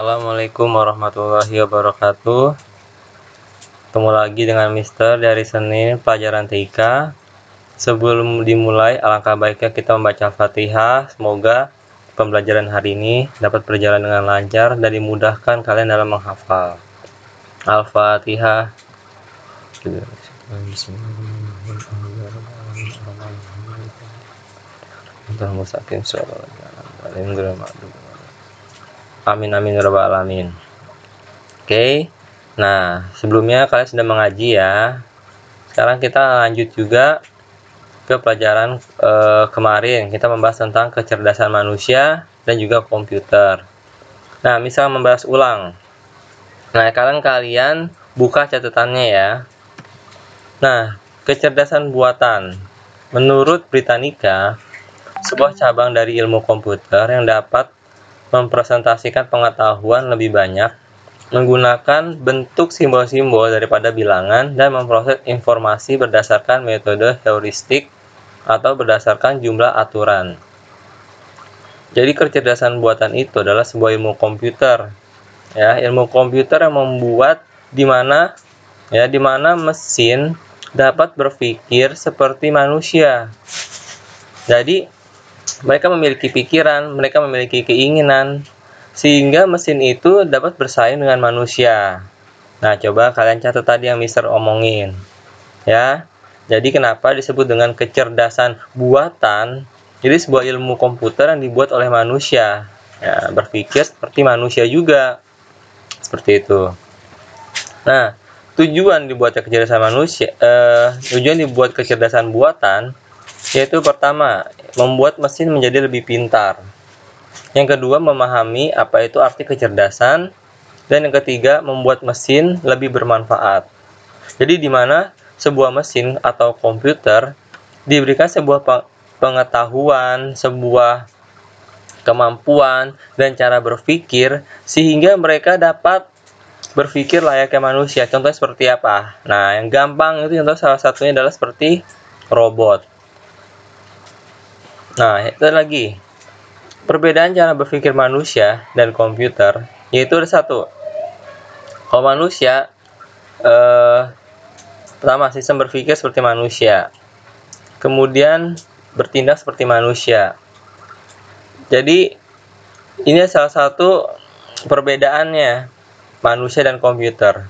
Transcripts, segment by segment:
Assalamualaikum warahmatullahi wabarakatuh. Ketemu lagi dengan Mister dari Senin pelajaran TK. Sebelum dimulai, alangkah baiknya kita membaca Fatihah. Semoga pembelajaran hari ini dapat berjalan dengan lancar dan dimudahkan kalian dalam menghafal. Al-Fatihah. Amin amin ya rabbal alamin. Oke. Nah, sebelumnya kalian sudah mengaji ya. Sekarang kita lanjut juga ke pelajaran kemarin. Kita membahas tentang kecerdasan manusia dan juga komputer. Nah, misal membahas ulang. Nah, kalian buka catatannya ya. Nah, kecerdasan buatan. Menurut Britannica, sebuah cabang dari ilmu komputer yang dapat mempresentasikan pengetahuan lebih banyak menggunakan bentuk simbol-simbol daripada bilangan dan memproses informasi berdasarkan metode heuristik atau berdasarkan jumlah aturan. Jadi kecerdasan buatan itu adalah sebuah ilmu komputer. Ya, ilmu komputer yang membuat di mana mesin dapat berpikir seperti manusia. Jadi mereka memiliki pikiran, mereka memiliki keinginan, sehingga mesin itu dapat bersaing dengan manusia. Nah, coba kalian catat tadi yang Mister omongin. Ya. Jadi kenapa disebut dengan kecerdasan buatan? Jadi sebuah ilmu komputer yang dibuat oleh manusia. Ya, berpikir seperti manusia juga. Seperti itu. Nah, tujuan dibuat kecerdasan buatan yaitu pertama, membuat mesin menjadi lebih pintar. Yang kedua, memahami apa itu arti kecerdasan. Dan yang ketiga, membuat mesin lebih bermanfaat. Jadi di mana sebuah mesin atau komputer diberikan sebuah pengetahuan, sebuah kemampuan dan cara berpikir sehingga mereka dapat berpikir layaknya manusia. Contohnya seperti apa? Nah, yang gampang itu contoh salah satunya adalah seperti robot. Nah, itu lagi. Perbedaan cara berpikir manusia dan komputer yaitu ada satu. Kalau manusia pertama sistem berpikir seperti manusia. Kemudian bertindak seperti manusia. Jadi ini salah satu perbedaannya manusia dan komputer.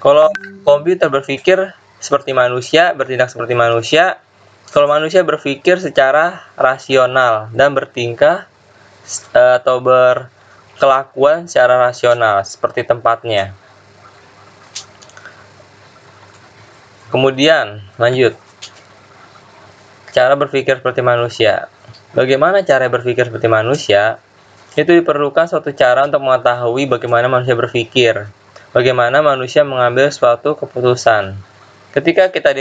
Kalau komputer berpikir seperti manusia, bertindak seperti manusia. Kalau manusia berpikir secara rasional dan bertingkah atau berkelakuan secara rasional seperti tempatnya. Kemudian lanjut. Cara berpikir seperti manusia. Bagaimana cara berpikir seperti manusia? Itu diperlukan suatu cara untuk mengetahui bagaimana manusia berpikir. Bagaimana manusia mengambil suatu keputusan. Ketika kita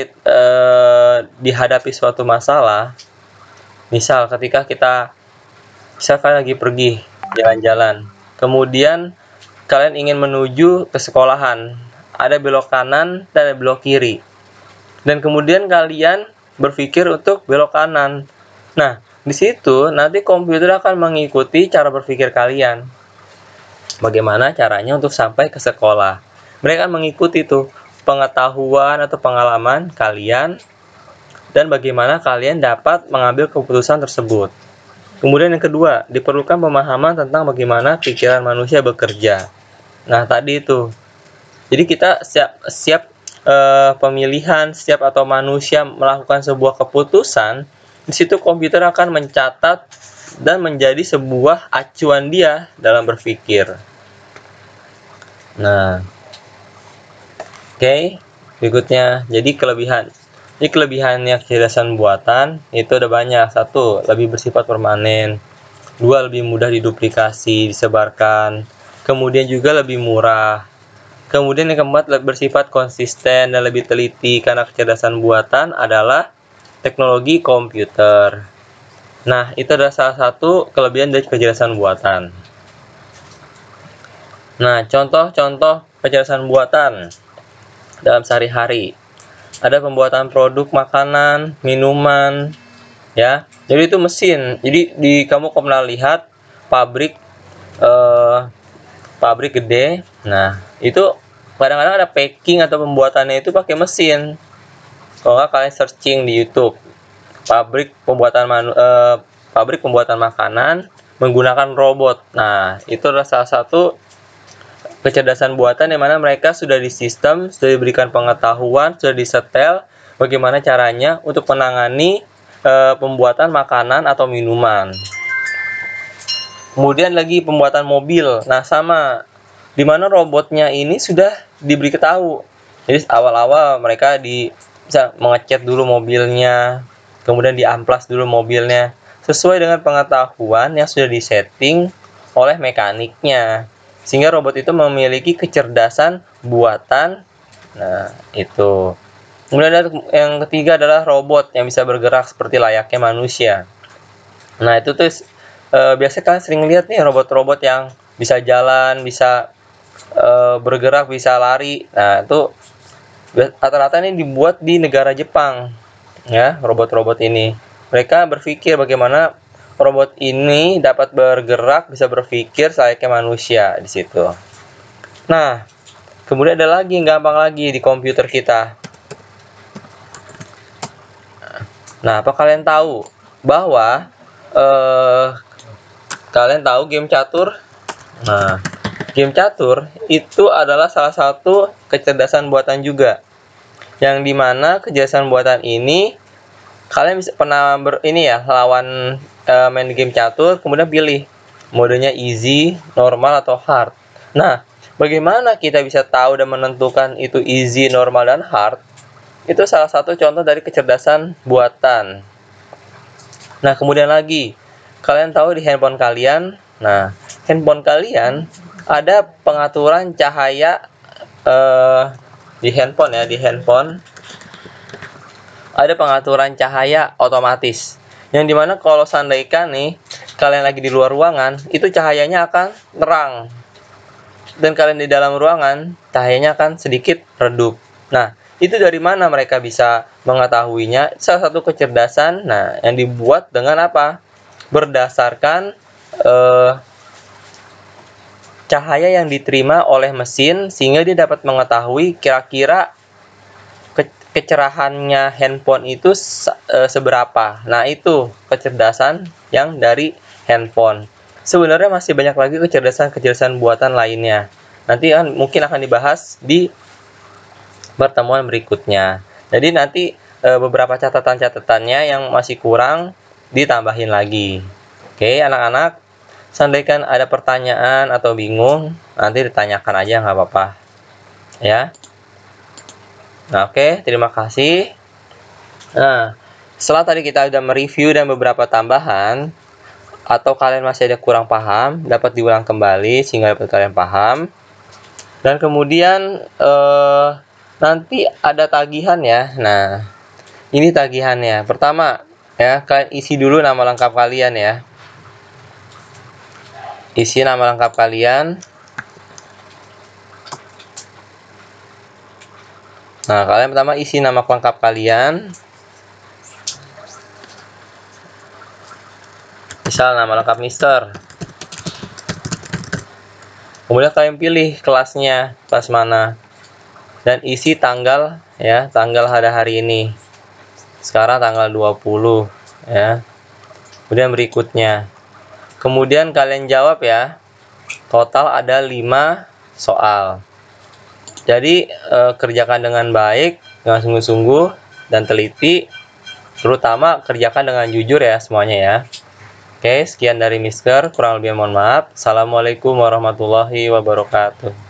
dihadapi suatu masalah, misal ketika misalkan lagi pergi jalan-jalan, kemudian kalian ingin menuju ke sekolahan, ada belok kanan dan ada belok kiri, dan kemudian kalian berpikir untuk belok kanan. Nah, di situ nanti komputer akan mengikuti cara berpikir kalian. Bagaimana caranya untuk sampai ke sekolah? Mereka mengikuti tuh pengetahuan atau pengalaman kalian dan bagaimana kalian dapat mengambil keputusan tersebut. Kemudian yang kedua, diperlukan pemahaman tentang bagaimana pikiran manusia bekerja. Nah, tadi itu. Jadi kita siap pemilihan, siap atau manusia melakukan sebuah keputusan, di situ komputer akan mencatat dan menjadi sebuah acuan dia dalam berpikir. Nah, oke, berikutnya. Jadi kelebihannya kecerdasan buatan itu ada banyak. Satu, lebih bersifat permanen. Dua, lebih mudah diduplikasi, disebarkan. Kemudian juga lebih murah. Kemudian yang keempat, bersifat konsisten dan lebih teliti karena kecerdasan buatan adalah teknologi komputer. Nah, itu adalah salah satu kelebihan dari kecerdasan buatan. Nah, contoh-contoh kecerdasan buatan dalam sehari-hari. Ada pembuatan produk makanan, minuman, ya. Jadi itu mesin. Jadi kamu pernah lihat pabrik pabrik gede. Nah, itu kadang-kadang ada packing atau pembuatannya itu pakai mesin. Kalau nggak kalian searching di YouTube, pabrik pembuatan makanan menggunakan robot. Nah, itu adalah salah satu kecerdasan buatan yang mana mereka sudah di sistem, sudah diberikan pengetahuan, sudah disetel bagaimana caranya untuk menangani pembuatan makanan atau minuman. Kemudian lagi pembuatan mobil. Nah, sama di mana robotnya ini sudah diberi tahu. Jadi awal-awal mereka bisa mengecat dulu mobilnya, kemudian diamplas dulu mobilnya sesuai dengan pengetahuan yang sudah disetting oleh mekaniknya, sehingga robot itu memiliki kecerdasan buatan. Nah, itu. Kemudian ada yang ketiga adalah robot yang bisa bergerak seperti layaknya manusia. Nah, itu tuh biasanya kalian sering lihat nih robot-robot yang bisa jalan, bisa bergerak, bisa lari. Nah, itu rata-rata ini dibuat di negara Jepang, ya, robot-robot ini. Mereka berpikir bagaimana robot ini dapat bergerak, bisa berpikir layaknya manusia di situ. Nah, kemudian ada lagi yang gampang lagi di komputer kita. Nah, apa kalian tahu bahwa kalian tahu game catur? Nah, game catur itu adalah salah satu kecerdasan buatan juga, yang dimana kecerdasan buatan ini kalian bisa pernah lawan main game catur, kemudian pilih modenya easy, normal, atau hard. Nah, bagaimana kita bisa tahu dan menentukan itu easy, normal, dan hard? Itu salah satu contoh dari kecerdasan buatan. Nah, kemudian lagi, kalian tahu di handphone kalian, nah, handphone kalian ada pengaturan cahaya di handphone ya, di handphone ada pengaturan cahaya otomatis. Yang dimana kalau seandainya nih, kalian lagi di luar ruangan, itu cahayanya akan terang. Dan kalian di dalam ruangan, cahayanya akan sedikit redup. Nah, itu dari mana mereka bisa mengetahuinya? Salah satu kecerdasan, nah, yang dibuat dengan apa? Berdasarkan cahaya yang diterima oleh mesin, sehingga dia dapat mengetahui kira-kira kecerahannya handphone itu seberapa. Nah, itu kecerdasan yang dari handphone. Sebenarnya masih banyak lagi kecerdasan buatan lainnya. Nanti mungkin akan dibahas di pertemuan berikutnya. Jadi nanti beberapa catatan-catatannya yang masih kurang ditambahin lagi. Oke, anak-anak, seandainya ada pertanyaan atau bingung, nanti ditanyakan aja, nggak apa-apa. Ya. Nah, oke, terima kasih. Nah, setelah tadi kita sudah mereview dan beberapa tambahan, atau kalian masih ada kurang paham, dapat diulang kembali sehingga dapat kalian paham. Dan kemudian nanti ada tagihan ya. Nah, ini tagihannya. Pertama, ya, kalian isi dulu nama lengkap kalian ya. Isi nama lengkap kalian. Nah, kalian pertama isi nama lengkap kalian. Misal nama lengkap Mister. Kemudian kalian pilih kelasnya, kelas mana. Dan isi tanggal ya, tanggal hari ini. Sekarang tanggal 20 ya. Kemudian berikutnya. Kemudian kalian jawab ya. Total ada 5 soal. Jadi kerjakan dengan baik, dengan sungguh-sungguh dan teliti. Terutama kerjakan dengan jujur ya semuanya ya. Oke, sekian dari Mister. Kurang lebih mohon maaf. Assalamualaikum warahmatullahi wabarakatuh.